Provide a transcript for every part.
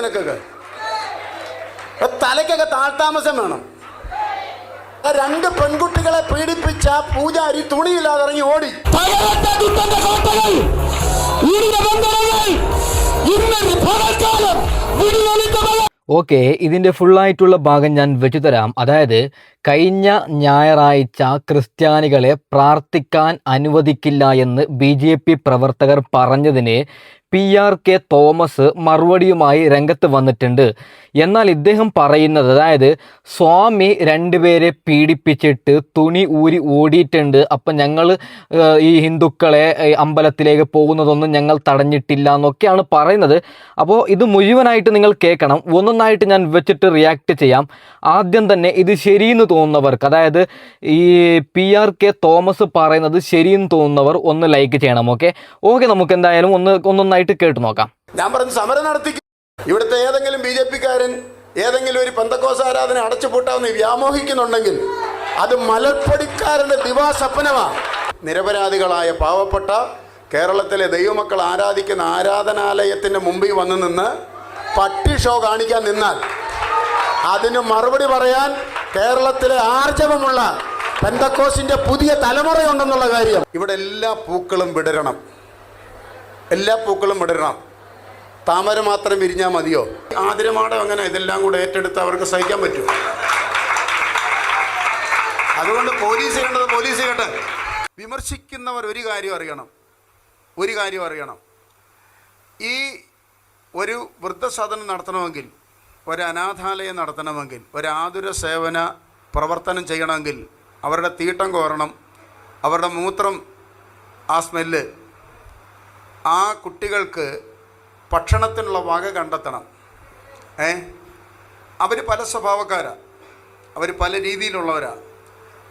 നിനക്കൊക്കെ? തലയ്ക്കൊക്കെ താഴ്ത്താമസം വേണം. 2 പെൺകുട്ടികളെ പീഡിപ്പിച്ച പൂജാരി തുണിയില്ലാതെ ഇറങ്ങി ഓടി. ഓക്കെ, ഇതിൻ്റെ ഫുള്ളായിട്ടുള്ള ഭാഗം ഞാൻ വെച്ചു തരാം. അതായത് കഴിഞ്ഞ ഞായറാഴ്ച ക്രിസ്ത്യാനികളെ പ്രാർത്ഥിക്കാൻ അനുവദിക്കില്ല എന്ന് BJP പ്രവർത്തകർ പറഞ്ഞതിന് PRK തോമസ് മറുപടിയുമായി രംഗത്ത് വന്നിട്ടുണ്ട്. എന്നാൽ ഇദ്ദേഹം പറയുന്നത്, അതായത് സ്വാമി 2 പേരെ പീഡിപ്പിച്ചിട്ട് തുണി ഊരി ഓടിയിട്ടുണ്ട്, അപ്പം ഞങ്ങൾ ഈ ഹിന്ദുക്കളെ അമ്പലത്തിലേക്ക് പോകുന്നതൊന്നും ഞങ്ങൾ തടഞ്ഞിട്ടില്ല എന്നൊക്കെയാണ് പറയുന്നത്. അപ്പോൾ ഇത് മുഴുവനായിട്ട് നിങ്ങൾ കേൾക്കണം. ഒന്നൊന്നായിട്ട് ഞാൻ വെച്ചിട്ട് റിയാക്ട് ചെയ്യാം. ആദ്യം തന്നെ ഇത് ശരിയെന്ന് തോന്നുന്നവർക്ക്, അതായത് ഈ PRK തോമസ് പറയുന്നത് ശരിയെന്ന് തോന്നുന്നവർ ഒന്ന് ലൈക്ക് ചെയ്യണം. ഓക്കെ, നമുക്ക് എന്തായാലും ഒന്നൊന്നായിട്ട് കേട്ടു നോക്കാം. ഞാൻ പറഞ്ഞു, സമരം നടത്തിക്കും. ഇവിടുത്തെ ഏതെങ്കിലും BJP-കാരൻ ഏതെങ്കിലും ഒരു പെന്തക്കോസ് ആരാധന അടച്ചുപൂട്ടാമെന്ന് വ്യാമോഹിക്കുന്നുണ്ടെങ്കിൽ അത് മലർപ്പൊടിക്കാരന്റെ ദിവാസ്വപ്നമാണ്. നിരപരാധികളായ പാവപ്പെട്ട കേരളത്തിലെ ദൈവമക്കൾ ആരാധിക്കുന്ന ആരാധനാലയത്തിന്റെ മുമ്പിൽ വന്നു നിന്ന് പട്ടി ഷോ കാണിക്കാൻ നിന്നാൽ അതിന് മറുപടി പറയാൻ കേരളത്തിലെ ആർജവമുള്ള പെന്തക്കോസിന്റെ പുതിയ തലമുറയുണ്ടെന്നുള്ള കാര്യം. ഇവിടെ എല്ലാ പൂക്കളും വിടരണം, എല്ലാ പൂക്കളും വിടരണം. താമര മാത്രം വിരിഞ്ഞാൽ മതിയോ? ആതിരമാടം അങ്ങനെ ഇതെല്ലാം കൂടെ ഏറ്റെടുത്ത് അവർക്ക് സഹിക്കാൻ പറ്റും. അതുകൊണ്ട് പോലീസ് ചെയ്യേണ്ടത് പോലീസ് ചെയ്യട്ടെ. വിമർശിക്കുന്നവർ ഒരു കാര്യം അറിയണം. ഈ ഒരു വൃദ്ധസദനം നടത്തണമെങ്കിൽ, ഒരു അനാഥാലയം നടത്തണമെങ്കിൽ, ഒരു ആതുര സേവന പ്രവർത്തനം ചെയ്യണമെങ്കിൽ അവരുടെ തീട്ടം കോരണം, അവരുടെ മൂത്രം, ആ സ്മെല്ല്, ആ കുട്ടികൾക്ക് ഭക്ഷണത്തിനുള്ള വക കണ്ടെത്തണം. അവർ പല സ്വഭാവക്കാരാണ്, അവർ പല രീതിയിലുള്ളവരാണ്.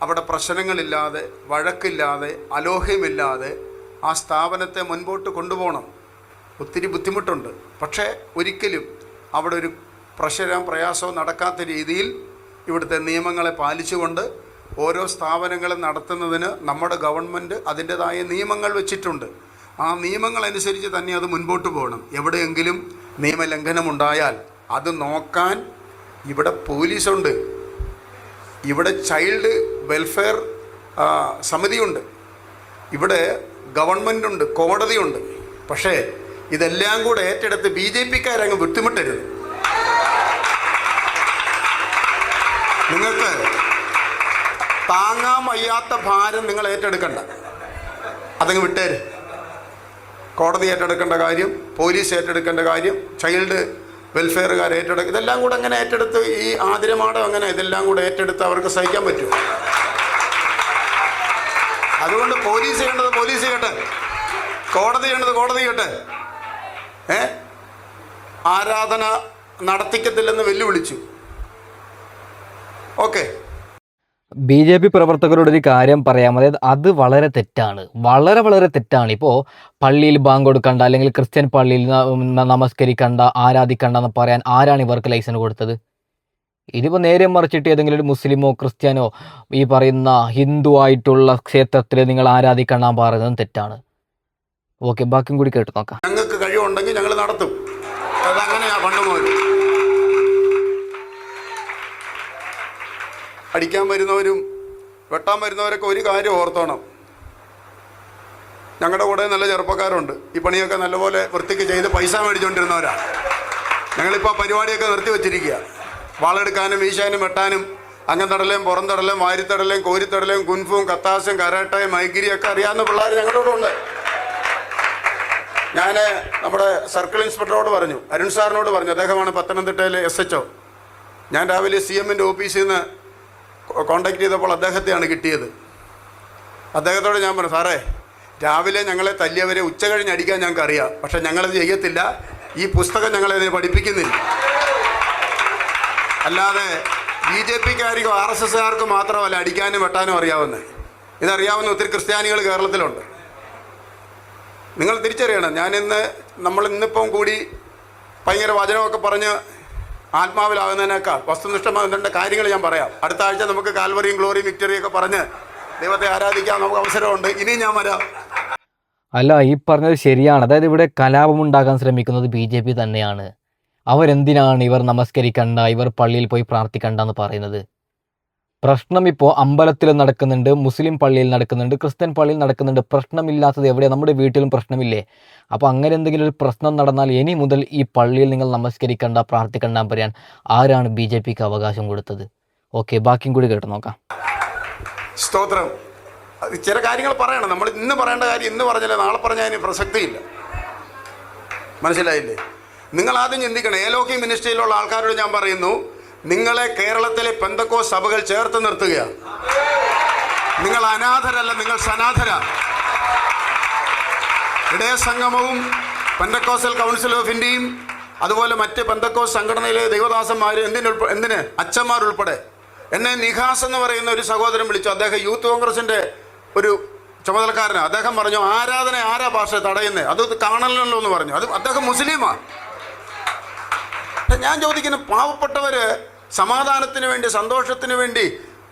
അവിടെ പ്രശ്നങ്ങളില്ലാതെ, വഴക്കില്ലാതെ, അലോഹ്യമില്ലാതെ ആ സ്ഥാപനത്തെ മുൻപോട്ട് കൊണ്ടുപോകണം. ഒത്തിരി ബുദ്ധിമുട്ടുണ്ട്. പക്ഷേ ഒരിക്കലും അവിടെ ഒരു പ്രയാസവും നടക്കാത്ത രീതിയിൽ ഇവിടുത്തെ നിയമങ്ങളെ പാലിച്ചുകൊണ്ട് ഓരോ സ്ഥാപനങ്ങളും നടത്തുന്നതിന് നമ്മുടെ ഗവൺമെൻറ് അതിൻ്റെതായ നിയമങ്ങൾ വെച്ചിട്ടുണ്ട്. ആ നിയമങ്ങളനുസരിച്ച് തന്നെ അത് മുൻപോട്ട് പോകണം. എവിടെയെങ്കിലും നിയമലംഘനമുണ്ടായാൽ അത് നോക്കാൻ ഇവിടെ പോലീസുണ്ട്, ഇവിടെ ചൈൽഡ് വെൽഫെയർ സമിതിയുണ്ട്, ഇവിടെ ഗവൺമെൻറ്റുണ്ട്, കോടതിയുണ്ട്. പക്ഷേ ഇതെല്ലാം കൂടെ ഏറ്റെടുത്ത് BJP-ക്കാരങ്ങ് വിട്ടുമുട്ടരുത്. നിങ്ങൾക്ക് താങ്ങാൻ വയ്യാത്ത ഭാരം നിങ്ങൾ ഏറ്റെടുക്കണ്ട, അതങ്ങ് വിട്ടേര്. കോടതി ഏറ്റെടുക്കേണ്ട കാര്യം, പോലീസ് ഏറ്റെടുക്കേണ്ട കാര്യം, ചൈൽഡ് വെൽഫെയറുകാർ ഏറ്റെടുക്കുക, ഇതെല്ലാം കൂടെ അങ്ങനെ ഏറ്റെടുത്ത് ഈ ആതിരമാടം അങ്ങനെ ഇതെല്ലാം കൂടെ ഏറ്റെടുത്ത് അവർക്ക് സഹിക്കാൻ പറ്റും. അതുകൊണ്ട് പോലീസ് ചെയ്യേണ്ടത് പോലീസ് ചെയ്യട്ടെ, കോടതി ചെയ്യേണ്ടത് കോടതി ചെയ്യട്ടെ. ആരാധന നടത്തിക്കത്തില്ലെന്ന് വെല്ലുവിളിച്ചു. ഓക്കെ, BJP പ്രവർത്തകരോട് ഒരു കാര്യം പറയാം. അതായത് അത് വളരെ തെറ്റാണ്, വളരെ തെറ്റാണ്. ഇപ്പോൾ പള്ളിയിൽ ബാങ്ക് കൊടുക്കണ്ട, അല്ലെങ്കിൽ ക്രിസ്ത്യൻ പള്ളിയിൽ നമസ്കരിക്കണ്ട, ആരാധിക്കണ്ട എന്ന് പറയാൻ ആരാണ് ഇവർക്ക് ലൈസൻസ് കൊടുത്തത്? ഇതിപ്പോൾ നേരെ മറിച്ചിട്ട് ഏതെങ്കിലും ഒരു മുസ്ലിമോ ക്രിസ്ത്യാനോ ഈ പറയുന്ന ഹിന്ദു ആയിട്ടുള്ള ക്ഷേത്രത്തിൽ നിങ്ങൾ ആരാധിക്കണം പറയുന്നതും തെറ്റാണ്. ഓക്കെ, ബാക്കിയും കൂടി കേട്ട് നോക്കാം. ഞങ്ങൾക്ക് കഴിവുണ്ടെങ്കിൽ ഞങ്ങൾ നടത്തും. അതങ്ങനെയാ പണ്ട് മുതൽ. അടിക്കാൻ വരുന്നവരും വെട്ടാൻ വരുന്നവരൊക്കെ ഒരു കാര്യം ഓർത്തോണം. ഞങ്ങളുടെ കൂടെ നല്ല ചെറുപ്പക്കാരുണ്ട്, ഈ പണിയൊക്കെ നല്ലപോലെ വൃത്തിക്ക് ചെയ്ത് പൈസ മേടിച്ചുകൊണ്ടിരുന്നവരാണ്. ഞങ്ങളിപ്പോൾ പരിപാടിയൊക്കെ നിർത്തി വച്ചിരിക്കുക. വാളെടുക്കാനും വീശാനും വെട്ടാനും അങ്ങൻ തടലേം പുറം തടലേം വാരിത്തടലേം കോരിത്തടലേം കുൻഫും കത്താസും കരാട്ടയും മൈഗിരിയൊക്കെ അറിയാവുന്ന പിള്ളേർ ഞങ്ങളുടെ കൂടെ ഉണ്ട്. ഞാൻ നമ്മുടെ സർക്കിൾ ഇൻസ്പെക്ടറോട് പറഞ്ഞു, അരുൺ സാറിനോട് പറഞ്ഞു, അദ്ദേഹമാണ് പത്തനംതിട്ടയിലെ SHO. ഞാൻ രാവിലെ CM-ൻ്റെ ഓഫീസിൽ നിന്ന് കോണ്ടാക്ട് ചെയ്തപ്പോൾ അദ്ദേഹത്തെയാണ് കിട്ടിയത്. അദ്ദേഹത്തോട് ഞാൻ പറഞ്ഞു, സാറേ രാവിലെ ഞങ്ങളെ തല്ലിയവരെ ഉച്ച കഴിഞ്ഞ് അടിക്കാൻ ഞങ്ങൾക്ക് അറിയാം, പക്ഷെ ഞങ്ങളത് ചെയ്യത്തില്ല. ഈ പുസ്തകം ഞങ്ങളെ അതിന് പഠിപ്പിക്കുന്നില്ല. അല്ലാതെ BJP-ക്കാർക്കും RSS-കാർക്കും മാത്രമല്ല അടിക്കാനും വെട്ടാനും അറിയാവുന്നത്. ഇതറിയാവുന്ന ഒത്തിരി ക്രിസ്ത്യാനികൾ കേരളത്തിലുണ്ട്. നിങ്ങൾ തിരിച്ചറിയണം. നമ്മളിന്നിപ്പം കൂടി ഭയങ്കര വചനമൊക്കെ പറഞ്ഞ് ആത്മാവിലാകുന്നതിനേക്കാൾ വസ്തുനിഷ്ഠമാകുന്നതിൻ്റെ കാര്യങ്ങൾ ഞാൻ പറയാം. അടുത്ത ആഴ്ച നമുക്ക് കാൽവറിയും ഗ്ലോറിയും വിക്ടറിയൊക്കെ പറഞ്ഞ് ദൈവത്തെ ആരാധിക്കാൻ നമുക്ക് അവസരമുണ്ട്. ഇനിയും ഞാൻ വരാം. അല്ല, ഈ പറഞ്ഞത് ശരിയാണ്. അതായത് ഇവിടെ കലാപമുണ്ടാക്കാൻ ശ്രമിക്കുന്നത് BJP തന്നെയാണ്. അവരെന്തിനാണ് ഇവർ നമസ്കരിക്കണ്ട, ഇവർ പള്ളിയിൽ പോയി പ്രാർത്ഥിക്കണ്ട എന്ന് പറയുന്നത്? പ്രശ്നം ഇപ്പോൾ അമ്പലത്തിൽ നടക്കുന്നുണ്ട്, മുസ്ലിം പള്ളിയിൽ നടക്കുന്നുണ്ട്, ക്രിസ്ത്യൻ പള്ളിയിൽ നടക്കുന്നുണ്ട്. പ്രശ്നമില്ലാത്തത് എവിടെ? നമ്മുടെ വീട്ടിലും പ്രശ്നമില്ലേ? അപ്പോൾ അങ്ങനെ എന്തെങ്കിലും ഒരു പ്രശ്നം നടന്നാൽ ഇനി മുതൽ ഈ പള്ളിയിൽ നിങ്ങൾ നമസ്കരിക്കണ്ട, പ്രാർത്ഥിക്കണ്ട പറയാൻ ആരാണ് BJPക്ക് അവകാശം കൊടുത്തത്? ഓക്കെ, ബാക്കിയും കൂടി കേട്ട് നോക്കാം. സ്തോത്രം. ചില കാര്യങ്ങൾ പറയണം. നമ്മൾ ഇന്ന് പറയേണ്ട കാര്യം ഇന്ന് പറഞ്ഞില്ല, നാളെ പറഞ്ഞാൽ അതിന് പ്രസക്തിയില്ല. മനസ്സിലായില്ലേ? നിങ്ങൾ ആദ്യം ചിന്തിക്കണം. ഏലോക്കി മിനിസ്ട്രിയിലുള്ള ആൾക്കാരോട് ഞാൻ പറയുന്നു, നിങ്ങളെ കേരളത്തിലെ പെന്തക്കോസ്ത് സഭകൾ ചേർത്ത് നിർത്തുകയാണ്. നിങ്ങൾ അനാഥരല്ല, നിങ്ങൾ സനാഥര. ഇടയ സംഗമവും പെന്തക്കോസ്റ്റൽ കൗൺസിൽ ഓഫ് ഇന്ത്യയും അതുപോലെ മറ്റ് പെന്തക്കോസ്ത് സംഘടനയിലെ ദൈവദാസന്മാർ എന്തിന് അച്ഛന്മാരുൾപ്പെടെ എന്നെ നിഹാസ് എന്ന് പറയുന്ന ഒരു സഹോദരൻ വിളിച്ചു. അദ്ദേഹം യൂത്ത് കോൺഗ്രസിന്റെ ഒരു ചുമതലക്കാരനാണ്. അദ്ദേഹം പറഞ്ഞു, ആരാധന ആരാ ഭാഷ തടയുന്നത്? അത് കാണണമല്ലോ എന്ന് പറഞ്ഞു. അത് അദ്ദേഹം മുസ്ലിമാണ്. ഞാൻ ചോദിക്കുന്നു, പാവപ്പെട്ടവര് സമാധാനത്തിന് വേണ്ടി, സന്തോഷത്തിന് വേണ്ടി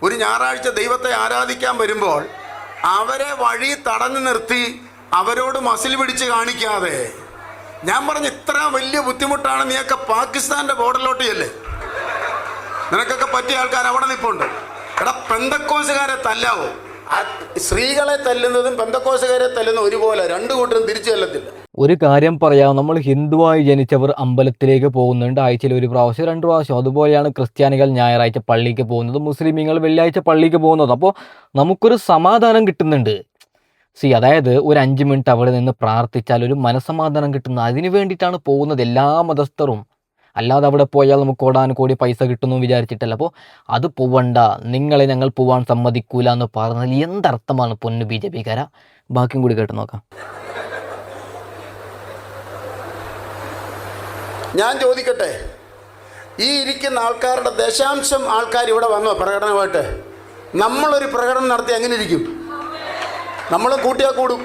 ഒരു ഞായറാഴ്ച ദൈവത്തെ ആരാധിക്കാൻ വരുമ്പോൾ അവരെ വഴി തടഞ്ഞു നിർത്തി അവരോട് മസിൽ പിടിച്ച് കാണിക്കാതെ, ഞാൻ പറഞ്ഞു, ഇത്ര വലിയ ബുദ്ധിമുട്ടാണ്, നീയൊക്കെ പാകിസ്ഥാന്റെ ബോർഡറിലോട്ട് ചെല്ലേ, നിനക്കൊക്കെ പറ്റിയ ആൾക്കാർ അവിടെ നിൽപ്പുണ്ട്. എടാ, പെന്തക്കോസുകാരെ തല്ലാവോ? സ്ത്രീകളെ തല്ലുന്നതും പെന്തക്കോസുകാരെ തല്ലുന്ന ഒരുപോലെ, രണ്ടു കൂട്ടരും തിരിച്ചു തല്ലത്തില്ല. ഒരു കാര്യം പറയാം, നമ്മൾ ഹിന്ദുവായി ജനിച്ചവർ അമ്പലത്തിലേക്ക് പോകുന്നുണ്ട്, ആഴ്ചയിൽ 1 പ്രാവശ്യം 2 പ്രാവശ്യം. അതുപോലെയാണ് ക്രിസ്ത്യാനികൾ ഞായറാഴ്ച പള്ളിക്ക് പോകുന്നത്, മുസ്ലിമീങ്ങൾ വെള്ളിയാഴ്ച പള്ളിക്ക് പോകുന്നത്. അപ്പോൾ നമുക്കൊരു സമാധാനം കിട്ടുന്നുണ്ട്. അതായത് ഒരു 5 മിനിറ്റ് അവിടെ നിന്ന് പ്രാർത്ഥിച്ചാൽ ഒരു മനസ്സമാധാനം കിട്ടുന്നു. അതിന് വേണ്ടിയിട്ടാണ് പോകുന്നത് എല്ലാ മതസ്ഥരും. അല്ലാതെ അവിടെ പോയാൽ നമുക്ക് കോടാനുകോടി പൈസ കിട്ടുന്നു വിചാരിച്ചിട്ടല്ല. അപ്പോൾ അത് പോവണ്ട, നിങ്ങളെ ഞങ്ങൾ പോവാൻ സമ്മതിക്കൂല എന്ന് പറഞ്ഞാൽ എന്തർത്ഥമാണ് പൊന്നു BJPക്കാരാ? ബാക്കിയും കൂടി കേട്ട് നോക്കാം. ഞാൻ ചോദിക്കട്ടെ, ഈ ഇരിക്കുന്ന ആൾക്കാരുടെ ദശാംശം ആൾക്കാർ ഇവിടെ വന്നോ പ്രകടനമായിട്ട്? നമ്മളൊരു പ്രകടനം നടത്തി എങ്ങനെ ഇരിക്കും? നമ്മളും കൂട്ടിയാൽ കൂടും.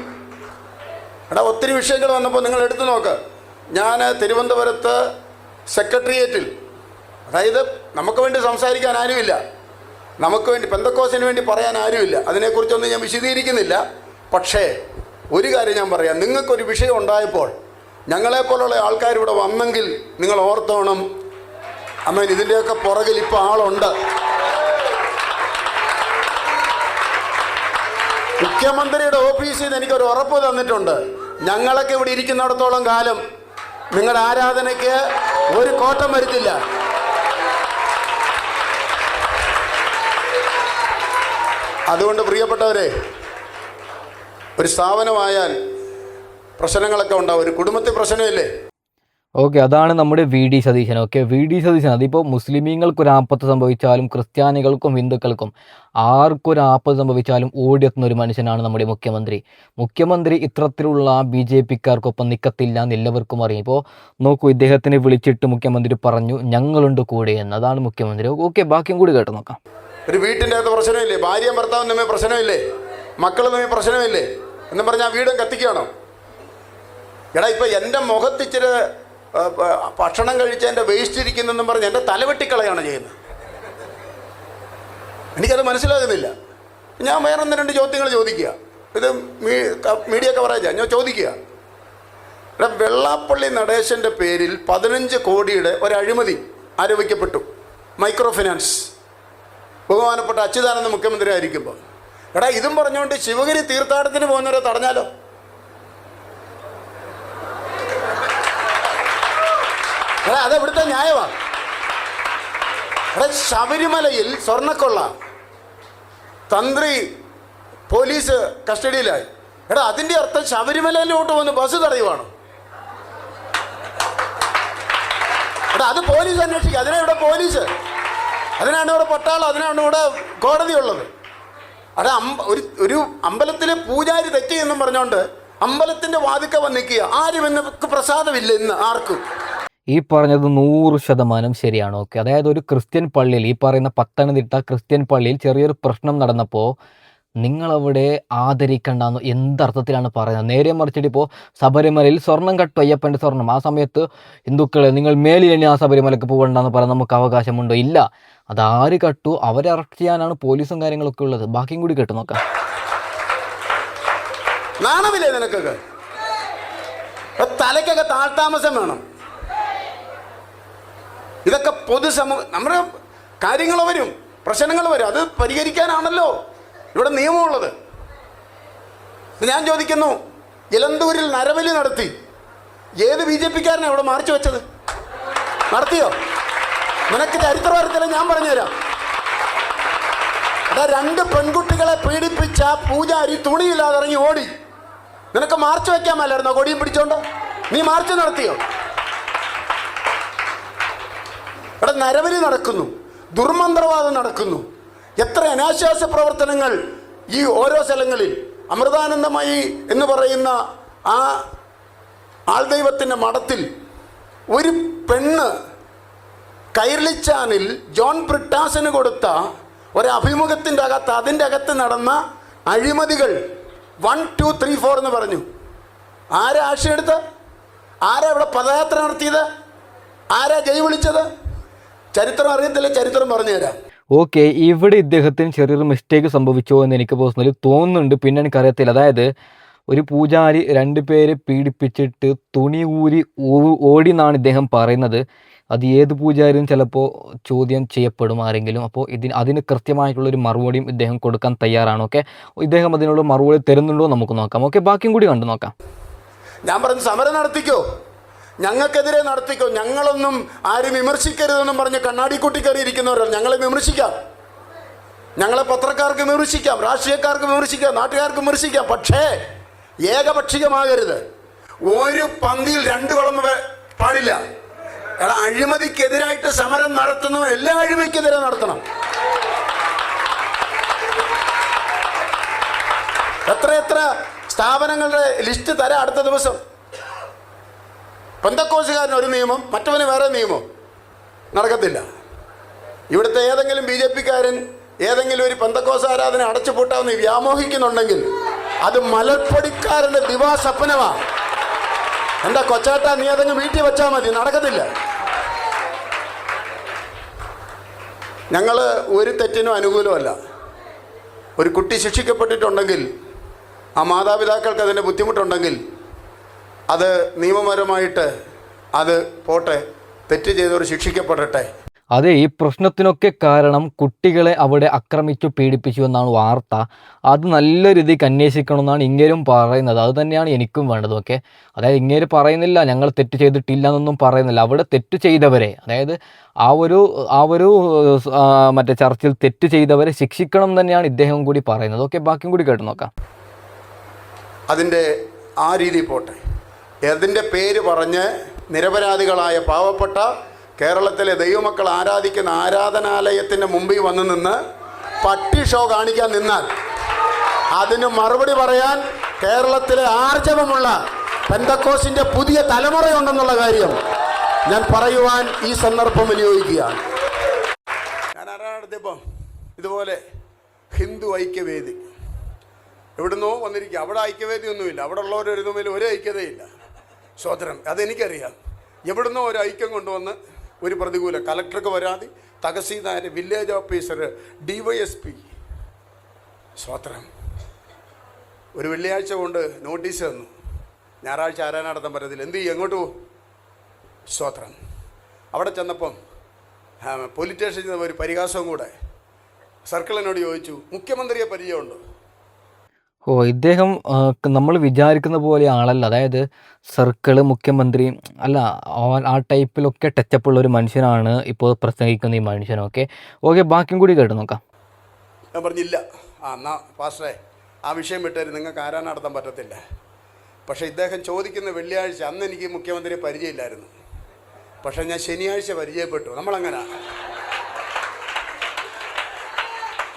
എടാ, ഒത്തിരി വിഷയങ്ങൾ വന്നപ്പോൾ നിങ്ങൾ എടുത്തു നോക്ക്. ഞാൻ തിരുവനന്തപുരത്ത് സെക്രട്ടേറിയറ്റിൽ, അതായത് നമുക്ക് വേണ്ടി സംസാരിക്കാൻ ആരുമില്ല, നമുക്ക് വേണ്ടി പെന്തക്കോസിന് വേണ്ടി പറയാൻ ആരുമില്ല, അതിനെക്കുറിച്ചൊന്നും ഞാൻ വിശദീകരിക്കുന്നില്ല. പക്ഷേ ഒരു കാര്യം ഞാൻ പറയാം, നിങ്ങൾക്കൊരു വിഷയം ഉണ്ടായപ്പോൾ ഞങ്ങളെപ്പോലുള്ള ആൾക്കാർ ഇവിടെ വന്നെങ്കിൽ നിങ്ങൾ ഓർത്തോണം, അമ്മ ഇതിൻ്റെയൊക്കെ പുറകിൽ ഇപ്പോൾ ആളുണ്ട്. മുഖ്യമന്ത്രിയുടെ ഓഫീസിൽ നിന്ന് എനിക്കൊരു ഉറപ്പ് തന്നിട്ടുണ്ട്, ഞങ്ങളൊക്കെ ഇവിടെ ഇരിക്കുന്നിടത്തോളം കാലം നിങ്ങളുടെ ആരാധനയ്ക്ക് ഒരു കോട്ടം വരുത്തില്ല. അതുകൊണ്ട് പ്രിയപ്പെട്ടവരെ, ഒരു സ്ഥാപനമായാൽ പ്രശ്നങ്ങളൊക്കെ ഉണ്ടാവും. ഒരു കുടുംബത്തിൽ പ്രശ്നമില്ലേ? ഓക്കെ, അതാണ് നമ്മുടെ VD Satheesan. Okay, VD Satheesan അതിപ്പോൾ മുസ്ലിമീങ്ങൾക്കൊരാപത്ത് സംഭവിച്ചാലും ക്രിസ്ത്യാനികൾക്കും ഹിന്ദുക്കൾക്കും ആർക്കൊരാപത്ത് സംഭവിച്ചാലും ഓടിയെത്തുന്ന ഒരു മനുഷ്യനാണ് നമ്മുടെ മുഖ്യമന്ത്രി. മുഖ്യമന്ത്രി ഇത്തരത്തിലുള്ള BJPക്കാർക്കൊപ്പം നിൽക്കത്തില്ല എന്ന് എല്ലാവർക്കും അറിയാം. ഇപ്പോൾ നോക്കൂ, ഇദ്ദേഹത്തിനെ വിളിച്ചിട്ട് മുഖ്യമന്ത്രി പറഞ്ഞു ഞങ്ങളുണ്ട് കൂടെ എന്ന്. അതാണ് മുഖ്യമന്ത്രി. ഓക്കെ, ബാക്കിയും കൂടി കേട്ട് നോക്കാം. ഒരു വീട്ടിൻ്റെ അകത്ത് പ്രശ്നമില്ലേ? ഭാര്യയും ഭർത്താവും തമ്മിൽ പ്രശ്നമില്ലേ? മക്കളും തമ്മിൽ പ്രശ്നമില്ലേ? എന്നും പറഞ്ഞാൽ വീടും കത്തിക്കുകയാണോ? എടാ, ഇപ്പം എൻ്റെ മുഖത്തിച്ചിരി ഭക്ഷണം കഴിച്ച് എൻ്റെ വേസ്റ്റ് ഇരിക്കുന്നെന്നും പറഞ്ഞ് എൻ്റെ തലവെട്ടിക്കളയാണ് ചെയ്യുന്നത്. എനിക്കത് മനസ്സിലാകുന്നില്ല. ഞാൻ വേറെ 1-2 ചോദ്യങ്ങൾ ചോദിക്കുക. ഇത് മീഡിയ കവറേജ് ഞാൻ ചോദിക്കുക. ഇവിടെ വെള്ളാപ്പള്ളി നടേശൻ്റെ പേരിൽ 15 കോടിയുടെ ഒരു അഴിമതി ആരോപിക്കപ്പെട്ടു. Micro finance. ബഹുമാനപ്പെട്ട അച്യുതാനന്ദ മുഖ്യമന്ത്രി ആയിരിക്കുമ്പോൾ. എടാ, ഇതും പറഞ്ഞുകൊണ്ട് ശിവഗിരി തീർത്ഥാടനത്തിന് പോകുന്നവരെ തടഞ്ഞാലോ? അതെവിടുത്തെ ന്യായമാണ്? എടാ, ശബരിമലയിൽ സ്വർണ്ണക്കൊള്ള, തന്ത്രി പോലീസ് കസ്റ്റഡിയിലായി. എടാ, അതിൻ്റെ അർത്ഥം ശബരിമലയിലോട്ട് വന്ന് ബസ് തടയുവാണ്. എടാ, അത് പോലീസ് അന്വേഷിക്കുക. അതിനാണ് ഇവിടെ പോലീസ്, അതിനാണ് ഇവിടെ പട്ടാളം, അതിനാണ് ഇവിടെ കോടതി ഉള്ളത്. അവിടെ ഒരു അമ്പലത്തിലെ പൂജാരി തെറ്റി എന്നും പറഞ്ഞുകൊണ്ട് അമ്പലത്തിൻ്റെ വാതിക്ക വന്നിക്കുക. ആരും എന്നൊക്കെ പ്രസാദമില്ല ഇന്ന് ആർക്കും. ഈ പറഞ്ഞത് 100% ശരിയാണ്. ഓക്കെ, അതായത് ഒരു ക്രിസ്ത്യൻ പള്ളിയിൽ, ഈ പറയുന്ന പത്തനംതിട്ട ക്രിസ്ത്യൻ പള്ളിയിൽ ചെറിയൊരു പ്രശ്നം നടന്നപ്പോൾ നിങ്ങളവിടെ ആദരിക്കണ്ടെന്ന് എന്തർത്ഥത്തിലാണ് പറയുന്നത്? നേരെ മറിച്ചിട്ട് ഇപ്പോൾ ശബരിമലയിൽ സ്വർണം കട്ടു, അയ്യപ്പൻ്റെ സ്വർണം. ആ സമയത്ത് ഹിന്ദുക്കളെ നിങ്ങൾ മേലിൽ ആ ശബരിമലയ്ക്ക് പോകണ്ടെന്ന് പറയാൻ നമുക്ക് അവകാശമുണ്ടോ? ഇല്ല. അതാര് കട്ടു അവരെ അറസ്റ്റ് ചെയ്യാനാണ് പോലീസും കാര്യങ്ങളൊക്കെ ഉള്ളത്. ബാക്കിയും കൂടി കേട്ട് നോക്കാം. നാണമില്ലേ നിനക്കൊക്കെ? തലയ്ക്കൊക്കെ താഴ്ത്താമസം വേണം. ഇതൊക്കെ പൊതുസമൂഹം, നമ്മുടെ കാര്യങ്ങൾ വരും, പ്രശ്നങ്ങൾ വരും, അത് പരിഹരിക്കാനാണല്ലോ ഇവിടെ നിയമമുള്ളത്. ഞാൻ ചോദിക്കുന്നു, ഇലന്തൂരിൽ നരബലി നടത്തി, ഏത് BJP-ക്കാരനാണ് അവിടെ മാർച്ച് വെച്ചത്? നടത്തിയോ? നിനക്ക് ചരിത്രം അറിയത്തില്ല, ഞാൻ പറഞ്ഞുതരാം. അതാ 2 പെൺകുട്ടികളെ പീഡിപ്പിച്ച പൂജാരി തുണിയില്ലാതെ ഇറങ്ങി ഓടി. നിനക്ക് മാർച്ച് വയ്ക്കാൻ മേലായിരുന്നോ കൊടിയും പിടിച്ചോണ്ട്? നീ മാർച്ച് നടത്തിയോ? ഇവിടെ നരബലി നടക്കുന്നു, ദുർമന്ത്രവാദം നടക്കുന്നു, എത്ര അനാശാസ്യ പ്രവർത്തനങ്ങൾ ഈ ഓരോ സ്ഥലങ്ങളിൽ. അമൃതാനന്ദമയി എന്ന് പറയുന്ന ആ ആൾദൈവത്തിൻ്റെ മഠത്തിൽ ഒരു പെണ്ണ് കൈർലിച്ചാനിൽ ജോൺ ബ്രിട്ടാസിന് കൊടുത്ത ഒരഭിമുഖത്തിൻ്റെ അകത്ത്, അതിൻ്റെ അകത്ത് നടന്ന അഴിമതികൾ 1, 2, 3, 4 എന്ന് പറഞ്ഞു. ആരാ ആശയെടുത്ത്? ആരാ ഇവിടെ പദയാത്ര നടത്തിയത്? ആരാ ജയ് വിളിച്ചത്? ചരിത്രം അറിയത്തില്ല, ചരിത്രം പറഞ്ഞു തരാം. ഓക്കെ, ഇവിടെ ഇദ്ദേഹത്തിന് ചെറിയൊരു മിസ്റ്റേക്ക് സംഭവിച്ചോ എന്ന് എനിക്ക് പേഴ്സണലി തോന്നുന്നുണ്ട്. പിന്നെ എനിക്കറിയത്തില്ല. അതായത് ഒരു പൂജാരി 2 പേരെ പീഡിപ്പിച്ചിട്ട് തുണി ഊരി ഓടി എന്നാണ് ഇദ്ദേഹം പറയുന്നത്. അത് ഏത് പൂജാരിയും ചിലപ്പോൾ ചോദ്യം ചെയ്യപ്പെടും ആരെങ്കിലും. അപ്പോൾ അതിന് കൃത്യമായിട്ടുള്ളൊരു മറുപടിയും ഇദ്ദേഹം കൊടുക്കാൻ തയ്യാറാണ്. ഓക്കെ, ഇദ്ദേഹം അതിനുള്ള മറുപടി തരുന്നുണ്ടോ നമുക്ക് നോക്കാം. ഓക്കെ, ബാക്കിയും കൂടി കണ്ടു നോക്കാം. ഞാൻ പറഞ്ഞു, സമരം നടത്തിക്കോ, ഞങ്ങൾക്കെതിരെ നടത്തിക്കോ, ഞങ്ങളൊന്നും ആരും വിമർശിക്കരുതെന്നും പറഞ്ഞ് കണ്ണാടിക്കുട്ടി കയറിയിരിക്കുന്നവരല്ല. ഞങ്ങളെ വിമർശിക്കാം, ഞങ്ങളെ പത്രക്കാർക്ക് വിമർശിക്കാം, രാഷ്ട്രീയക്കാർക്ക് വിമർശിക്കാം, നാട്ടുകാർക്ക് വിമർശിക്കാം. പക്ഷേ ഏകപക്ഷീയമാകരുത്. ഒരു പന്തിയിൽ 2 കുളം പാടില്ല. അഴിമതിക്കെതിരായിട്ട് സമരം നടത്തുന്നു, എല്ലാ അഴിമതിക്കെതിരെ നടത്തണം. എത്ര സ്ഥാപനങ്ങളുടെ ലിസ്റ്റ് തരാം അടുത്ത ദിവസം. പെന്തക്കോസുകാരന് ഒരു നിയമം, മറ്റവന് വേറെ നിയമം. നടക്കത്തില്ല. ഇവിടുത്തെ ഏതെങ്കിലും BJP-ക്കാരൻ ഏതെങ്കിലും ഒരു പെന്തക്കോസ് ആരാധന അടച്ചുപൂട്ടാമെന്ന് വ്യാമോഹിക്കുന്നുണ്ടെങ്കിൽ അത് മലർപ്പൊടിക്കാരൻ്റെ ദിവാസ്വപ്നമാണ്. എന്താ കൊച്ചാട്ട, നീ അതങ്ങ് വീട്ടിൽ വെച്ചാൽ മതി. നടക്കത്തില്ല. ഞങ്ങൾ ഒരു തെറ്റിനും അനുകൂലമല്ല. ഒരു കുട്ടി ശിക്ഷിക്കപ്പെട്ടിട്ടുണ്ടെങ്കിൽ, ആ മാതാപിതാക്കൾക്ക് അതിൻ്റെ ബുദ്ധിമുട്ടുണ്ടെങ്കിൽ അത് നിയമപരമായിട്ട് അത് പോട്ടെ, തെറ്റ് ചെയ്തവർ ശിക്ഷിക്കപ്പെടട്ടെ. അതെ, ഈ പ്രശ്നത്തിനൊക്കെ കാരണം കുട്ടികളെ അവിടെ ആക്രമിച്ചു പീഡിപ്പിച്ചു എന്നാണ് വാർത്ത. അത് നല്ല രീതിക്ക് അന്വേഷിക്കണമെന്നാണ് ഇങ്ങേരും പറയുന്നത്. അത് തന്നെയാണ് എനിക്കും വേണ്ടത്. ഓക്കെ, അതായത് ഇങ്ങേര് പറയുന്നില്ല ഞങ്ങൾ തെറ്റ് ചെയ്തിട്ടില്ല എന്നൊന്നും പറയുന്നില്ല. അവിടെ തെറ്റ് ചെയ്തവരെ, അതായത് ആ ഒരു മറ്റേ ചർച്ചിൽ തെറ്റ് ചെയ്തവരെ ശിക്ഷിക്കണം തന്നെയാണ് ഇദ്ദേഹം കൂടി പറയുന്നത്. ഓക്കെ, ബാക്കിയും കൂടി കേട്ട് നോക്കാം. അതിൻ്റെ ആ രീതി പോട്ടെ. അതിൻ്റെ പേര് പറഞ്ഞ് നിരപരാധികളായ പാവപ്പെട്ട കേരളത്തിലെ ദൈവമക്കൾ ആരാധിക്കുന്ന ആരാധനാലയത്തിൻ്റെ മുമ്പിൽ വന്ന് നിന്ന് പട്ടി ഷോ കാണിക്കാൻ നിന്നാൽ അതിന് മറുപടി പറയാൻ കേരളത്തിലെ ആർജവമുള്ള പെന്തക്കോസിൻ്റെ പുതിയ തലമുറയുണ്ടെന്നുള്ള കാര്യം ഞാൻ പറയുവാൻ ഈ സന്ദർഭം വിനിയോഗിക്കുകയാണ്. ഞാൻ ആരാധനത്തിപ്പം ഇതുപോലെ ഹിന്ദു ഐക്യവേദി എവിടുന്നോ വന്നിരിക്കുക. അവിടെ ഐക്യവേദി ഒന്നുമില്ല. അവിടെ ഉള്ളവരൊരു തമ്മിൽ ഒരു ഐക്യതയില്ല. സ്വതന്ത്രം, അതെനിക്കറിയാം. എവിടുന്നോ ഒരു ഐക്യം കൊണ്ടുവന്ന് ഒരു പ്രതികൂലം, കലക്ടർക്ക് പരാതി, തഹസീൽദാർ, വില്ലേജ് ഓഫീസർ, DYSP, സ്വതന്ത്രം. ഒരു വെള്ളിയാഴ്ച കൊണ്ട് നോട്ടീസ് തന്നു, ഞായറാഴ്ച ആരാധന നടത്താൻ പറ്റത്തില്ല. എന്ത് ചെയ്യും? എങ്ങോട്ട് പോകും? സ്വതന്ത്രം. അവിടെ ചെന്നപ്പം പോലീസ് സ്റ്റേഷനിൽ ഒരു പരിഹാസവും കൂടെ. സർക്കിളിനോട് ചോദിച്ചു, മുഖ്യമന്ത്രിയെ പരിചയമുണ്ടോ? ഇദ്ദേഹം നമ്മൾ വിചാരിക്കുന്ന പോലെ ആളല്ല. അതായത് സർക്കിള്, മുഖ്യമന്ത്രി അല്ല, ആ ടൈപ്പിലൊക്കെ ടച്ചപ്പുള്ള ഒരു മനുഷ്യനാണ് ഇപ്പോൾ പ്രസംഗിക്കുന്ന ഈ മനുഷ്യനൊക്കെ. ഓക്കെ, ബാക്കിയും കൂടി കേട്ട് നോക്കാം. ഞാൻ പറഞ്ഞില്ല, എന്നാ പാസ്റ്ററെ ആ വിഷയം വിട്ടായിരുന്നു, നിങ്ങൾക്ക് ആരാധന നടത്താൻ പറ്റത്തില്ല. പക്ഷേ ഇദ്ദേഹം ചോദിക്കുന്ന വെള്ളിയാഴ്ച, അന്ന് എനിക്ക് മുഖ്യമന്ത്രിയെ പരിചയമില്ലായിരുന്നു, പക്ഷേ ഞാൻ ശനിയാഴ്ച പരിചയപ്പെട്ടു. നമ്മളങ്ങനെ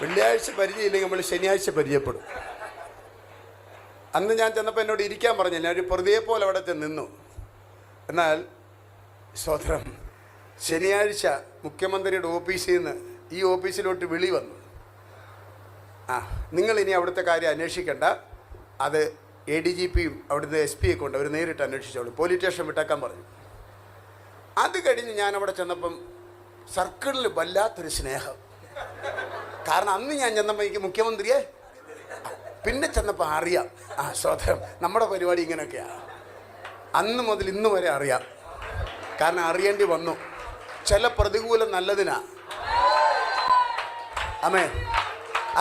വെള്ളിയാഴ്ച പരിചയമില്ലെങ്കിൽ നമ്മൾ ശനിയാഴ്ച പരിചയപ്പെടും. അന്ന് ഞാൻ ചെന്നപ്പോൾ എന്നോട് ഇരിക്കാൻ പറഞ്ഞില്ല, ഞാനൊരു പ്രതിയെ പോലെ അവിടെ നിന്നു. എന്നാൽ സ്വതന്ത്രം ശനിയാഴ്ച മുഖ്യമന്ത്രിയുടെ ഓഫീസിൽ നിന്ന് ഈ ഓഫീസിലോട്ട് വിളി വന്നു. നിങ്ങളിനി അവിടുത്തെ കാര്യം അന്വേഷിക്കേണ്ട, അത് ADGPയും അവിടുത്തെ SP കൊണ്ട് അവർ നേരിട്ട് അന്വേഷിച്ചോളൂ, പോലീസ് സ്റ്റേഷൻ വിട്ടേക്കാൻ പറഞ്ഞു. അത് കഴിഞ്ഞ് ഞാൻ അവിടെ ചെന്നപ്പം സർക്കിളിൽ വല്ലാത്തൊരു സ്നേഹം. കാരണം അന്ന് ഞാൻ ചെന്നപ്പോൾ എനിക്ക് മുഖ്യമന്ത്രിയെ, പിന്നെ ചെന്നപ്പോൾ അറിയാം, സ്വതന്ത്രം നമ്മുടെ പരിപാടി ഇങ്ങനെയൊക്കെയാണ്. അന്ന് മുതൽ ഇന്ന് വരെ അറിയാം. കാരണം അറിയേണ്ടി വന്നു. ചില പ്രതികൂലം നല്ലതിനാ. ആമേൻ.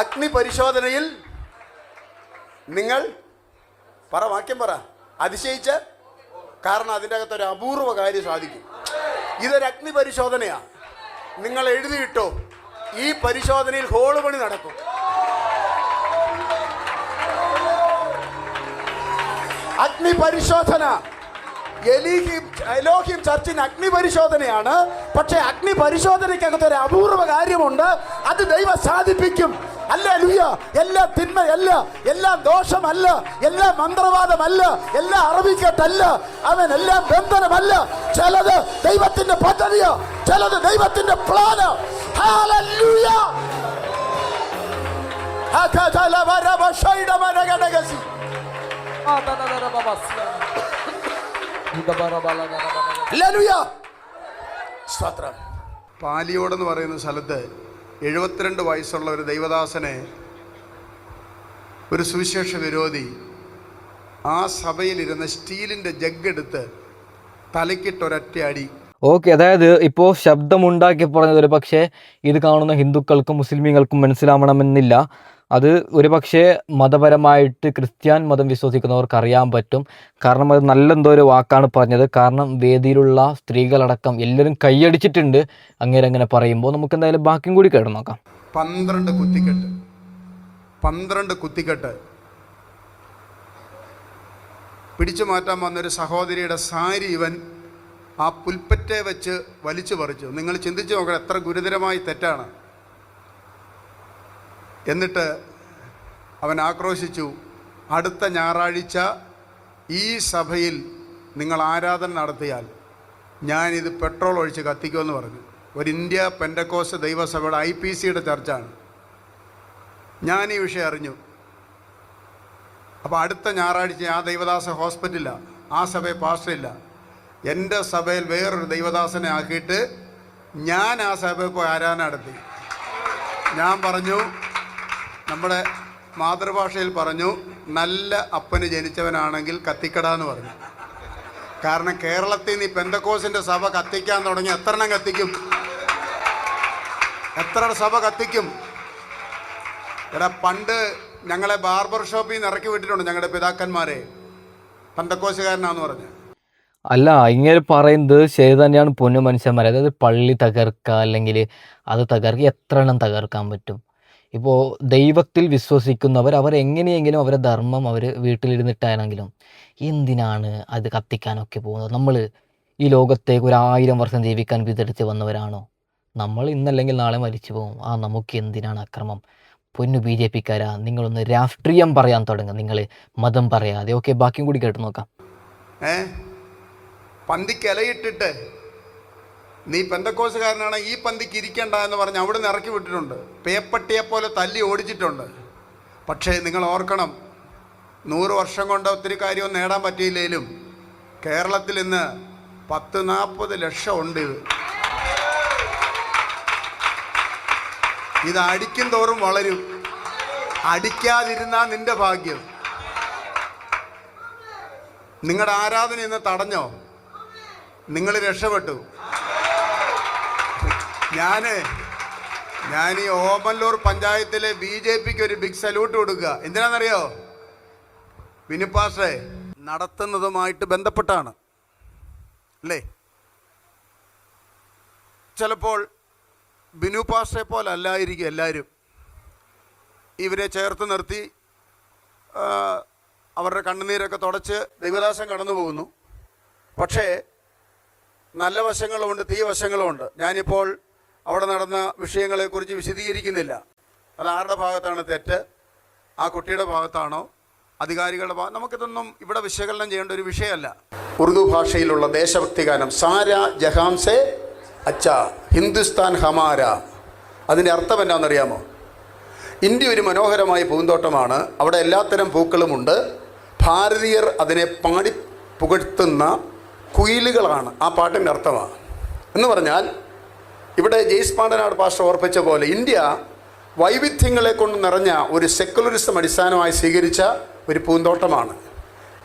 അഗ്നി പരിശോധനയിൽ നിങ്ങൾ വാക്യം പറ അതിശയിച്ച്, കാരണം അതിൻ്റെ അകത്തൊരു അപൂർവ കാര്യം സാധിക്കും. ഇതൊരു അഗ്നി പരിശോധനയാ. നിങ്ങൾ എഴുതിയിട്ടോ, ഈ പരിശോധനയിൽ ഹോള് പണി നടക്കും. അഗ്നി പരിശോധന എലോഹിം ചർച്ചിന് അഗ്നി പരിശോധനയാണ്. പക്ഷേ അഗ്നി പരിശോധനയ്ക്കകത്ത് ഒരു അപൂർവ കാര്യമുണ്ട്. അത് ദൈവം സാധിപ്പിക്കും. ഹല്ലേലൂയ. എല്ലാ തിന്മയല്ല, എല്ലാ ദോഷമല്ല, എല്ലാ മന്ത്രവാദമല്ല, എല്ലാ അറബിക്കട്ടല്ല, അവൻ എല്ലാം ബന്ധനമല്ല. ചിലത് ദൈവത്തിന്റെ പദ്ധതിയോ, ചിലത് ദൈവത്തിന്റെ പ്ലാനോ. ഹല്ലേലൂയ. പാലിയോടെന്ന് പറയുന്ന സ്ഥലത്ത് 72 വയസ്സുള്ള ഒരു ദൈവദാസനെ ഒരു സുവിശേഷ വിരോധി ആ സഭയിലിരുന്ന സ്റ്റീലിൻ്റെ ജഗ് എടുത്ത് തലയ്ക്കിട്ടൊരൊറ്റ അടി. ഓക്കെ, അതായത് ഇപ്പോൾ ശബ്ദമുണ്ടാക്കി പറഞ്ഞത് ഒരു പക്ഷേ ഇത് കാണുന്ന ഹിന്ദുക്കൾക്കും മുസ്ലിമീങ്ങൾക്കും മനസ്സിലാവണമെന്നില്ല. അത് ഒരു പക്ഷേ മതപരമായിട്ട് ക്രിസ്ത്യൻ മതം വിശ്വസിക്കുന്നവർക്ക് അറിയാൻ പറ്റും. കാരണം അത് നല്ല എന്തോ ഒരു വാക്കാണ് പറഞ്ഞത്. കാരണം വേദിയിലുള്ള സ്ത്രീകളടക്കം എല്ലാവരും കൈയടിച്ചിട്ടുണ്ട് അങ്ങനെ പറയുമ്പോൾ. നമുക്ക് എന്തായാലും ബാക്കിയും കൂടി കേട്ട് നോക്കാം. 12 കുത്തിക്കെട്ട് പിടിച്ചു മാറ്റാൻ വന്നൊരു സഹോദരിയുടെ സാരി ഇവൻ ആ പുൽപ്പറ്റെ വെച്ച് വലിച്ചു പറിച്ചു. നിങ്ങൾ ചിന്തിച്ചു നോക്കണം എത്ര ഗുരുതരമായി തെറ്റാണ്. എന്നിട്ട് അവൻ ആക്രോശിച്ചു, അടുത്ത ഞായറാഴ്ച ഈ സഭയിൽ നിങ്ങൾ ആരാധന നടത്തിയാൽ ഞാനിത് പെട്രോൾ ഒഴിച്ച് കത്തിക്കുമെന്ന് പറഞ്ഞു. ഒരു ഇന്ത്യ പെന്തക്കോസ്ത് ദൈവസഭയുടെ IPCയുടെ ചർച്ചാണ്. ഞാൻ ഈ വിഷയം അറിഞ്ഞു. അപ്പോൾ അടുത്ത ഞായറാഴ്ച ആ ദൈവദാസ ഹോസ്പിറ്റലില്ല, ആ സഭയിൽ പാസ്റ്ററില്ല. എൻ്റെ സഭയിൽ വേറൊരു ദൈവദാസനെ ആക്കിയിട്ട് ഞാൻ ആ സഭയിൽ പോയി ആരാധന നടത്തി. ഞാൻ പറഞ്ഞു, നമ്മുടെ മാതൃഭാഷയിൽ പറഞ്ഞു, നല്ല അപ്പന് ജനിച്ചവനാണെങ്കിൽ കത്തിക്കടാന്ന് പറഞ്ഞു. കാരണം കേരളത്തിൽ നിന്ന് ഈ പെന്തക്കോസിൻ്റെ സഭ കത്തിക്കാൻ തുടങ്ങി എത്ര സഭ കത്തിക്കും? എടാ, പണ്ട് ഞങ്ങളെ ബാർബർ ഷോപ്പിൽ നിന്ന് ഇറക്കി വിട്ടിട്ടുണ്ട് ഞങ്ങളുടെ പിതാക്കന്മാരെ, പെന്തക്കോസുകാരനാന്ന് പറഞ്ഞ്. അല്ല, ഇങ്ങനെ പറയുന്നത് ശരി തന്നെയാണ് പൊന്നു മനുഷ്യന്മാരെ. അതായത് പള്ളി തകർക്കുക, അല്ലെങ്കിൽ അത് തകർക്കുക, എത്ര എണ്ണം തകർക്കാൻ പറ്റും? ഇപ്പോൾ ദൈവത്തിൽ വിശ്വസിക്കുന്നവർ അവരെങ്ങനെയെങ്കിലും അവരെ ധർമ്മം അവർ വീട്ടിലിരുന്നിട്ടാണെങ്കിലും എന്തിനാണ് അത് കത്തിക്കാനൊക്കെ പോകുന്നത്? നമ്മൾ ഈ ലോകത്തേക്ക് 1000 വർഷം ജീവിക്കാൻ വിതരിച്ച് വന്നവരാണോ? നമ്മൾ ഇന്നല്ലെങ്കിൽ നാളെ മരിച്ചു പോകും. നമുക്ക് എന്തിനാണ് അക്രമം? പൊന്നു BJPക്കാരാ, നിങ്ങളൊന്ന് രാഷ്ട്രീയം പറയാൻ തുടങ്ങുക, നിങ്ങൾ മതം പറയാതെ. ഓക്കെ, ബാക്കിയും കൂടി കേട്ട് നോക്കാം. പന്തിക്ക് ഇലയിട്ടിട്ട് നീ പെന്തക്കോസുകാരനാണ്, ഈ പന്തിക്ക് ഇരിക്കേണ്ട എന്ന് പറഞ്ഞ് അവിടെ നിന്ന് ഇറക്കി വിട്ടിട്ടുണ്ട്. പേപ്പട്ടിയെ പോലെ തല്ലി ഓടിച്ചിട്ടുണ്ട്. പക്ഷേ നിങ്ങൾ ഓർക്കണം, 100 വർഷം കൊണ്ട് ഒത്തിരി കാര്യമൊന്നും നേടാൻ പറ്റിയില്ലെങ്കിലും കേരളത്തിൽ ഇന്ന് 10-40 ലക്ഷം ഉണ്ട്. ഇത് അടിക്കും തോറും വളരും. അടിക്കാതിരുന്നാ നിന്റെ ഭാഗ്യം. നിങ്ങളുടെ ആരാധന ഇന്ന് തടഞ്ഞോ? നിങ്ങൾ രക്ഷപ്പെട്ടു. ഞാൻ ഈ ഓമല്ലൂർ പഞ്ചായത്തിലെ BJPക്ക് ഒരു ബിഗ് സല്യൂട്ട് കൊടുക്കുക. എന്തിനാണെന്നറിയോ? ബിനു പാസ്റ്ററെ നടത്തുന്നതുമായിട്ട് ബന്ധപ്പെട്ടാണ് അല്ലേ? ചിലപ്പോൾ ബിനു പാസ്റ്ററെ പോലെ അല്ലായിരിക്കും എല്ലാവരും. ഇവരെ ചേർത്ത് നിർത്തി അവരുടെ കണ്ണുനീരൊക്കെ തുടച്ച് ദൈവദാസൻ കടന്നു പോകുന്നു. പക്ഷേ നല്ല വശങ്ങളുമുണ്ട്, തീയ വശങ്ങളുമുണ്ട്. ഞാനിപ്പോൾ അവിടെ നടന്ന വിഷയങ്ങളെക്കുറിച്ച് വിശദീകരിക്കുന്നില്ല. അത് ആരുടെ ഭാഗത്താണ് തെറ്റ്? ആ കുട്ടിയുടെ ഭാഗത്താണോ, അധികാരികളുടെ ഭാഗം? നമുക്കിതൊന്നും ഇവിടെ വിശകലനം ചെയ്യേണ്ട ഒരു വിഷയമല്ല. ഉറുദു ഭാഷയിലുള്ള ദേശഭക്തി ഗാനം സാര ജഹാം സെ അച്ഛാ ഹിന്ദുസ്ഥാൻ ഹമാര, അതിൻ്റെ അർത്ഥം എന്താണെന്നറിയാമോ? ഇന്ത്യ ഒരു മനോഹരമായ പൂന്തോട്ടമാണ്. അവിടെ എല്ലാത്തരം പൂക്കളുമുണ്ട്. ഭാരതീയർ അതിനെ പാടി പുകഴ്ത്തുന്ന കുയിലുകളാണ്. ആ പാട്ടിൻ്റെ അർത്ഥമാണ്. എന്ന് പറഞ്ഞാൽ ഇവിടെ ജെയ്സ് പാണ്ടനാട് പാസ്റ്റർ ഓർപ്പിച്ച പോലെ ഇന്ത്യ വൈവിധ്യങ്ങളെ കൊണ്ട് നിറഞ്ഞ ഒരു സെക്കുലറിസം അടിസ്ഥാനമായി സ്വീകരിച്ച ഒരു പൂന്തോട്ടമാണ്.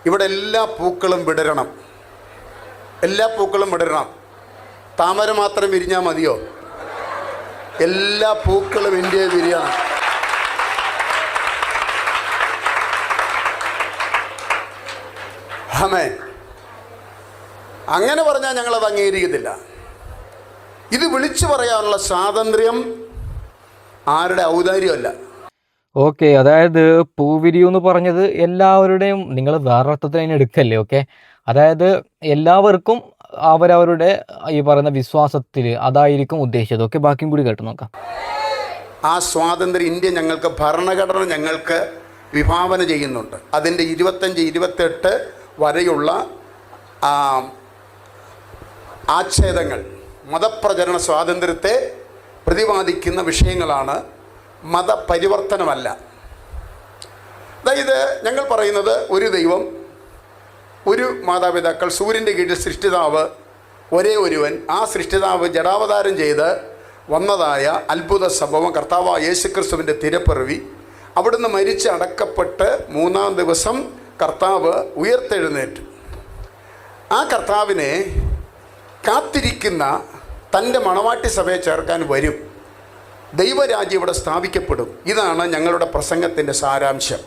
ഇവിടെ എല്ലാ പൂക്കളും വിടരണം. താമര മാത്രം വിരിഞ്ഞാൽ മതിയോ? എല്ലാ പൂക്കളും ഇന്ത്യയിൽ വിരിയണം. ആമേൻ. അങ്ങനെ പറഞ്ഞാൽ ഞങ്ങളത് അംഗീകരിക്കത്തില്ല. ഇത് വിളിച്ചു പറയാനുള്ള സ്വാതന്ത്ര്യം ആരുടെ ഔദാര്യമല്ല. ഓക്കെ, അതായത് പൂവിരിയു എന്ന് പറഞ്ഞത് എല്ലാവരുടെയും, നിങ്ങൾ വേറെ അർത്ഥത്തിൽ അതിനെ എടുക്കല്ലേ? ഓക്കെ, അതായത് എല്ലാവർക്കും അവരവരുടെ ഈ പറയുന്ന വിശ്വാസത്തിൽ അതായിരിക്കും ഉദ്ദേശിച്ചത്. ഓക്കെ, ബാക്കിയും കൂടി കേട്ട് നോക്കാം. ആ സ്വാതന്ത്ര്യം ഇന്ത്യ ഞങ്ങൾക്ക്, ഭരണഘടന ഞങ്ങൾക്ക് വിഭാവന ചെയ്യുന്നുണ്ട്. അതിൻ്റെ 25, 28 വരെയുള്ള ആച്ഛേദങ്ങൾ മതപ്രചരണ സ്വാതന്ത്ര്യത്തെ പ്രതിപാദിക്കുന്ന വിഷയങ്ങളാണ്, മതപരിവർത്തനമല്ല. അതായത് ഞങ്ങൾ പറയുന്നത് ഒരു ദൈവം, ഒരു മാതാപിതാക്കൾ, സൂര്യൻ്റെ കീഴിൽ സൃഷ്ടിതാവ് ഒരേ ഒരുവൻ. ആ സൃഷ്ടിതാവ് ജഡാവതാരം ചെയ്ത് വന്നതായ അത്ഭുത സംഭവം കർത്താവായ യേശുക്രിസ്തുവിൻ്റെ തിരപ്പിറവി. അവിടുന്ന് മരിച്ച് അടക്കപ്പെട്ട് 3-ാം ദിവസം കർത്താവ് ഉയർത്തെഴുന്നേറ്റു. ആ കർത്താവിനെ കാത്തിരിക്കുന്ന തൻ്റെ മണവാട്ടി സഭയെ ചേർക്കാൻ വരും. ദൈവരാജ്യം ഇവിടെ സ്ഥാപിക്കപ്പെടും. ഇതാണ് ഞങ്ങളുടെ പ്രസംഗത്തിൻ്റെ സാരാംശം.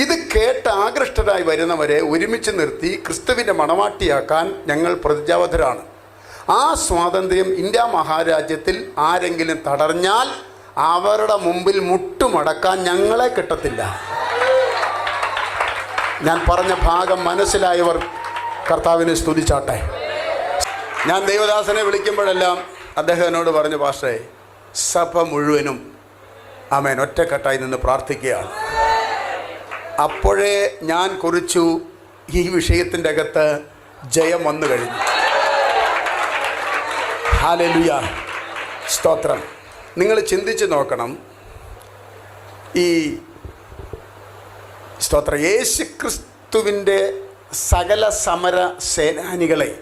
ഇത് കേട്ട് ആകൃഷ്ടരായി വരുന്നവരെ ഒരുമിച്ച് നിർത്തി ക്രിസ്തുവിൻ്റെ മണവാട്ടിയാക്കാൻ ഞങ്ങൾ പ്രതിജ്ഞാബദ്ധരാണ്. ആ സ്വാതന്ത്ര്യം ഇന്ത്യ മഹാരാജ്യത്തിൽ ആരെങ്കിലും തടഞ്ഞാൽ അവരുടെ മുമ്പിൽ മുട്ടുമടക്കാൻ ഞങ്ങളെ കിട്ടത്തില്ല. ഞാൻ പറഞ്ഞ ഭാഗം മനസ്സിലായവർ കർത്താവിനെ സ്തുതിച്ചാട്ടെ. ഞാൻ ദൈവദാസനെ വിളിക്കുമ്പോഴെല്ലാം അദ്ദേഹം എന്നോട് പറഞ്ഞു, പാസ്റ്ററേ, സഭ മുഴുവനും ആമേൻ ഒറ്റക്കെട്ടായി നിന്ന് പ്രാർത്ഥിക്കുകയാണ്. അപ്പോഴേ ഞാൻ കുറിച്ചു, ഈ വിഷയത്തിൻ്റെ അകത്ത് ജയം വന്നു കഴിഞ്ഞു. ഹല്ലേലൂയ, സ്തോത്രം. നിങ്ങൾ ചിന്തിച്ച് നോക്കണം, ഈ സ്തോത്രം യേശുക്രിസ്തുവിൻ്റെ സകല സമര സേനാനികളെ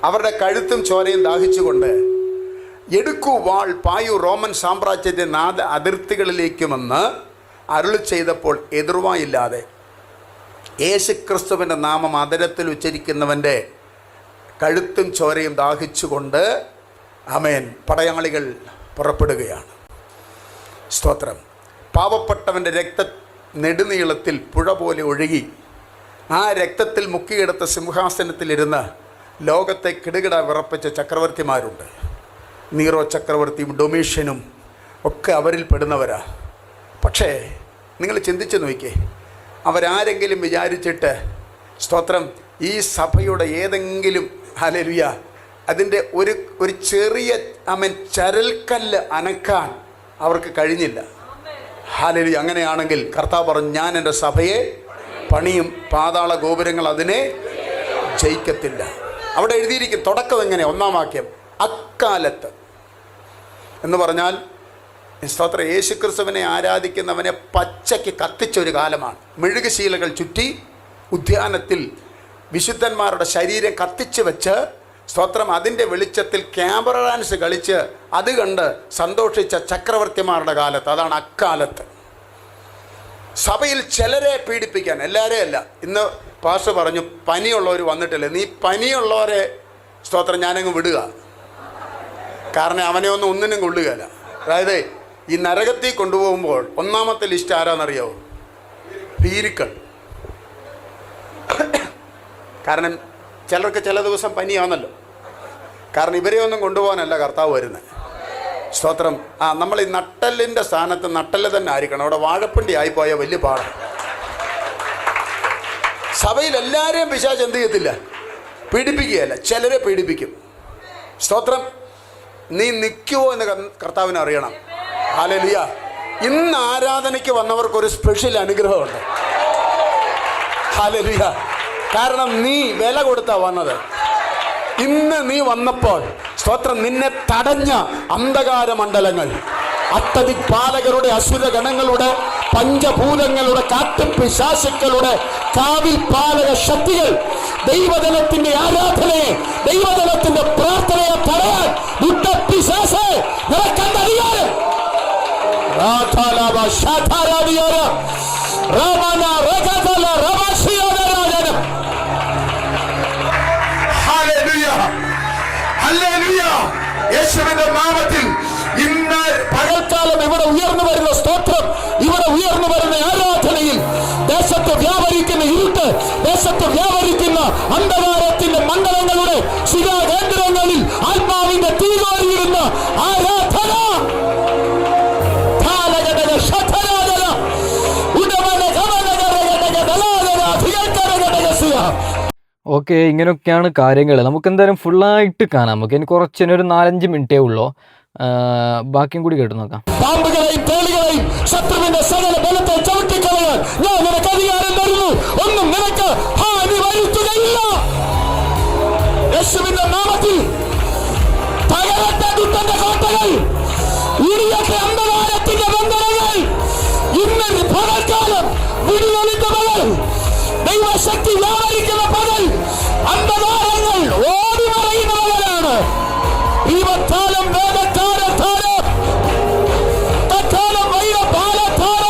അവരുടെ കഴുത്തും ചോരയും ദാഹിച്ചുകൊണ്ട് എടുക്കൂ വാൾ, പായു റോമൻ സാമ്രാജ്യത്തിൻ്റെ 4 അതിർത്തികളിലേക്കുമെന്ന് അരുളി ചെയ്തപ്പോൾ എതിർവായില്ലാതെ യേശുക്രിസ്തുവിൻ്റെ നാമം അതരത്തിൽ ഉച്ചരിക്കുന്നവൻ്റെ കഴുത്തും ചോരയും ദാഹിച്ചുകൊണ്ട് ആമേൻ പടയാളികൾ പുറപ്പെടുകയാണ്. സ്തോത്രം. പാവപ്പെട്ടവൻ്റെ രക്ത നെടുനീളത്തിൽ പുഴ പോലെ ഒഴുകി ആ രക്തത്തിൽ മുക്കിയെടുത്ത സിംഹാസനത്തിലിരുന്ന് ലോകത്തെ കിടുകിട വിറപ്പിച്ച ചക്രവർത്തിമാരുണ്ട്. നീറോ ചക്രവർത്തിയും ഡൊമീഷ്യനും ഒക്കെ അവരിൽ പെടുന്നവരാ. പക്ഷേ നിങ്ങൾ ചിന്തിച്ച് നോക്കിയേ, അവരാരെങ്കിലും വിചാരിച്ചിട്ട് സ്തോത്രം ഈ സഭയുടെ ഏതെങ്കിലും ഹല്ലേലൂയ അതിൻ്റെ ഒരു ചെറിയ ചരൽക്കല്ല് അനക്കാൻ അവർക്ക് കഴിഞ്ഞില്ല. ഹല്ലേലൂയ. അങ്ങനെയാണെങ്കിൽ കർത്താവ് പറഞ്ഞു, ഞാൻ എൻ്റെ സഭയെ പണിയും, പാതാള ഗോപുരങ്ങൾ അതിനെ ജയിക്കത്തില്ല. അവിടെ എഴുതിയിരിക്കും തുടക്കം എങ്ങനെ, 1-ാം വാക്യം, അക്കാലത്ത് എന്ന് പറഞ്ഞാൽ സ്തോത്രം യേശുക്രിസ്തുവിനെ ആരാധിക്കുന്നവനെ പച്ചയ്ക്ക് കത്തിച്ചൊരു കാലമാണ്. മെഴുകുശീലകൾ ചുറ്റി ഉദ്യാനത്തിൽ വിശുദ്ധന്മാരുടെ ശരീരം കത്തിച്ച് വെച്ച് സ്തോത്രം അതിൻ്റെ വെളിച്ചത്തിൽ ക്യാമറ ഡാൻസ് കളിച്ച് അത് കണ്ട് സന്തോഷിച്ച ചക്രവർത്തിമാരുടെ കാലത്ത്. അതാണ് അക്കാലത്ത്. സഭയിൽ ചിലരെ പീഡിപ്പിക്കാൻ, എല്ലാവരെയും അല്ല. ഇന്ന് പാസ്റ്റർ പറഞ്ഞു പനിയുള്ളവർ വന്നിട്ടില്ല. നീ പനിയുള്ളവരെ സ്തോത്രം ഞാനങ്ങ് വിടുക, കാരണം അവനെ ഒന്നിനും കൊള്ളുകയല്ല. അതായത് ഈ നരകത്തിൽ കൊണ്ടുപോകുമ്പോൾ 1-ാമത്തെ ലിസ്റ്റ് ആരാന്നറിയാവോ? ഭീരുക്കൾ. കാരണം ചിലർക്ക് ചില ദിവസം പനിയാണല്ലോ. കാരണം ഇവരെ ഒന്നും കൊണ്ടുപോകാനല്ല കർത്താവ് വരുന്നത്. സ്തോത്രം. നമ്മൾ ഈ നട്ടലിൻ്റെ സ്ഥാനത്ത് നട്ടല് തന്നെ ആയിരിക്കണം. അവിടെ വാഴപ്പിണ്ടി ആയിപ്പോയാൽ വലിയ പാടാണ്. സഭയിൽ എല്ലാവരെയും പിശാച് എന്ത് ചെയ്യത്തില്ല, പീഡിപ്പിക്കുകയല്ല, ചിലരെ പീഡിപ്പിക്കും. സ്തോത്രം. നീ നിൽക്കുമോ എന്ന് കർത്താവിന് അറിയണം. ഹല്ലേലൂയ. ഇന്ന് ആരാധനയ്ക്ക് വന്നവർക്കൊരു സ്പെഷ്യൽ അനുഗ്രഹമുണ്ട്. ഹല്ലേലൂയ. കാരണം നീ വില കൊടുത്താ വന്നത്. ഇന്ന് നീ വന്നപ്പോൾ സ്തോത്രം നിന്നെ തടഞ്ഞ അന്ധകാര മണ്ഡലങ്ങൾ, അത്തതിപാലകരുടെ, അസുരഗണങ്ങളുടെ, പഞ്ചഭൂതങ്ങളുടെ, കാട്ടുപിശാചുക്കളുടെ, കാവിൽ പാലക ശക്തികൾ ദൈവജനത്തിന്റെ ആരാധനയെ, ദൈവജനത്തിന്റെ പ്രാർത്ഥനയെ തടയാൻ ദുഷ്ടപിശാചേ നിനക്കെന്ത് അധികാരം? ഹല്ലേലൂയ. യേശുവിന്റെ നാമത്തിൽ ഇന്ന് പകൽക്കാലം ഇവിടെ ഉയർന്നു വരുന്ന സ്തോത്രം, ഇവിടെ ഉയർന്നു വരുന്ന ആരാധനയിൽ ദേശത്ത് വ്യാപരിക്കുന്ന ഇരുട്ട്, ദേശത്ത് വ്യാപരിക്കുന്ന അന്ധകാരത്തിന്റെ മണ്ഡലങ്ങളുടെ ശിലാകേന്ദ്രങ്ങളിൽ ആത്മാവിന്റെ തീകോരിയിരുന്ന ആരാധന. ഓക്കെ, ഇങ്ങനെയൊക്കെയാണ് കാര്യങ്ങൾ. നമുക്ക് എന്തായാലും ഫുള്ളായിട്ട് കാണാം. നമുക്ക് ഇനി കുറച്ചിന് ഒരു 4-5 മിനിറ്റേ ഉള്ളൂ. ബാക്കിയും കൂടി കേട്ടു നോക്കാം. പാമ്പുകളെയും തേളുകളെയും ശത്രുവിന്റെ സകല ബലത്തെ ചവിട്ടിക്കളയാൻ ഞാൻ നിനക്ക് അധികാരം തരുന്നു. ഒന്നും നിനക്ക് ഹാനി വരുത്തുകയില്ല. യേശുവിന്റെ നാമത്തിൽ തകരട്ടെ ദുഷ്ടന്റെ കോട്ടകൾ, ഇടിയട്ടെ അന്ധകാരത്തിന്റെ ബന്ധനങ്ങൾ. ഇന്നൊരു പകൽക്കാലം വിടുതലിന്റെ പകൽ, ദൈവശക്തി വ്യാപരിക്കുന്ന പകൽ, അന്ധകാരങ്ങൾ ഓടി മറയുന്ന പകലാണ്. ദൈവത്താലും വേദക്കാരത്താലും തക്കാലം വൈര പാലത്താല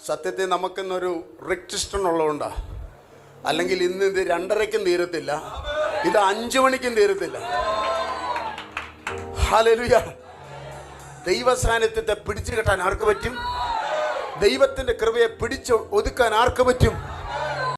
സത്യത്തിൽ നമുക്കിന്നൊരു റിക്റ്റിസ്റ്റൺ ഉള്ളതുകൊണ്ടാ. അല്ലെങ്കിൽ ഇന്ന് ഇത് 2:30ക്കും തീരത്തില്ല, ഇത് 5 മണിക്കും തീരത്തില്ല. ഹല്ലേലൂയ. ദൈവ സാന്നിധ്യത്തെ പിടിച്ചു കെട്ടാൻ ആർക്ക് പറ്റും? ദൈവത്തിന്റെ കൃപയെ പിടിച്ച് ഒതുക്കാൻ ആർക്ക് പറ്റും?